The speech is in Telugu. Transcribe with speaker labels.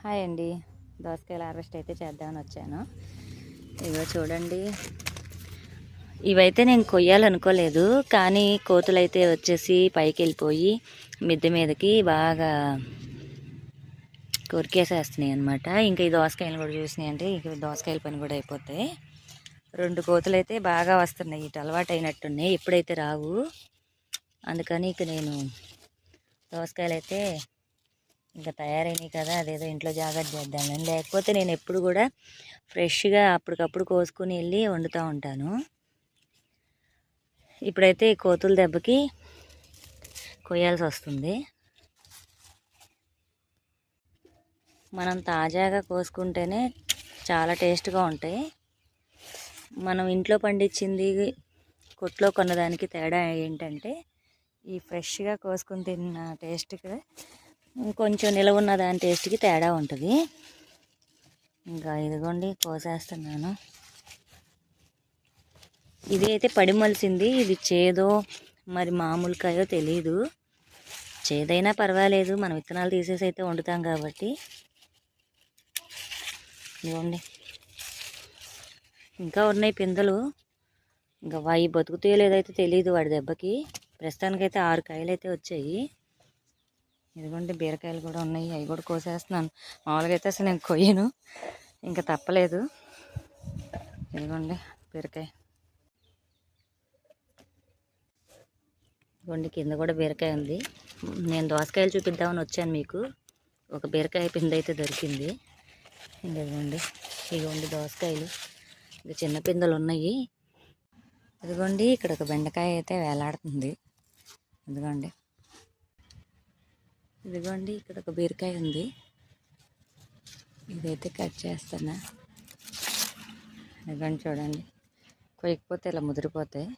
Speaker 1: హాయ్ అండి. దోసకాయల హార్వెస్ట్ అయితే చేద్దామని వచ్చాను. ఇదిగో చూడండి, ఇవైతే నేను కొయ్యాలనుకోలేదు, కానీ కోతులు అయితే వచ్చేసి పైకి వెళ్ళిపోయి మిద్దె మీదకి బాగా కొరికేసేస్తున్నాయి అనమాట. ఇంకా ఈ దోసకాయలు కూడా చూసినాయి అంటే ఇంక దోసకాయల పని కూడా అయిపోతాయి. 2 కోతులు అయితే బాగా వస్తున్నాయి, ఇటు అలవాటు అయినట్టున్నాయి, ఎప్పుడైతే రావు. అందుకని ఇక నేను దోసకాయలు అయితే ఇంకా తయారైనాయి కదా, అదేదో ఇంట్లో జాగ్రత్త చేద్దామని. లేకపోతే నేను ఎప్పుడు కూడా ఫ్రెష్గా అప్పటికప్పుడు కోసుకుని వెళ్ళి వండుతూ ఉంటాను. ఇప్పుడైతే ఈ కోతుల దెబ్బకి కొయ్యాల్సి వస్తుంది. మనం తాజాగా కోసుకుంటేనే చాలా టేస్ట్గా ఉంటాయి. మనం ఇంట్లో పండించింది కొట్లో కొన్నదానికి తేడా ఏంటంటే, ఈ ఫ్రెష్గా కోసుకుని తిన్న టేస్ట్కి కొంచెం నిలవ ఉన్న దాని టేస్ట్కి తేడా ఉంటుంది. ఇంకా ఇదిగోండి కోసేస్తున్నాను. ఇది అయితే పడిమలిసింది, ఇది చేదో మరి మామూలుకాయో తెలీదు. చేదైనా పర్వాలేదు, మనం విత్తనాలు తీసేసి అయితే వండుతాం కాబట్టి. ఇదిగోండి ఇంకా ఉన్నాయి పిందెలు, ఇంకా అవి బతుకుతాయో లేదైతే తెలియదు వాడి దెబ్బకి. ప్రస్తుతానికైతే 6 కాయలు అయితే వచ్చాయి. ఇదిగోండి బీరకాయలు కూడా ఉన్నాయి, అవి కూడా కోసేస్తున్నాను. మామూలుగా అయితే అసలు నేను కొయ్యను, ఇంకా తప్పలేదు. ఇదిగోండి బీరకాయ, ఇదిగోండి కింద కూడా బీరకాయ ఉంది. నేను దోసకాయలు చూపిద్దామని వచ్చాను మీకు. ఒక బీరకాయ పిండి అయితే దొరికింది. ఇదిగోండి దోసకాయలు, ఇంకా చిన్న పిందెలు ఉన్నాయి. ఇదిగోండి ఇక్కడ ఒక బెండకాయ అయితే వేలాడుతుంది. ఇదిగోండి ఇక్కడ ఒక బీరకాయ ఉంది, ఇదైతే కట్ చేస్తాను. ఇదిగోండి చూడండి, కొయ్యకపోతే ఇలా ముదిరిపోతాయి.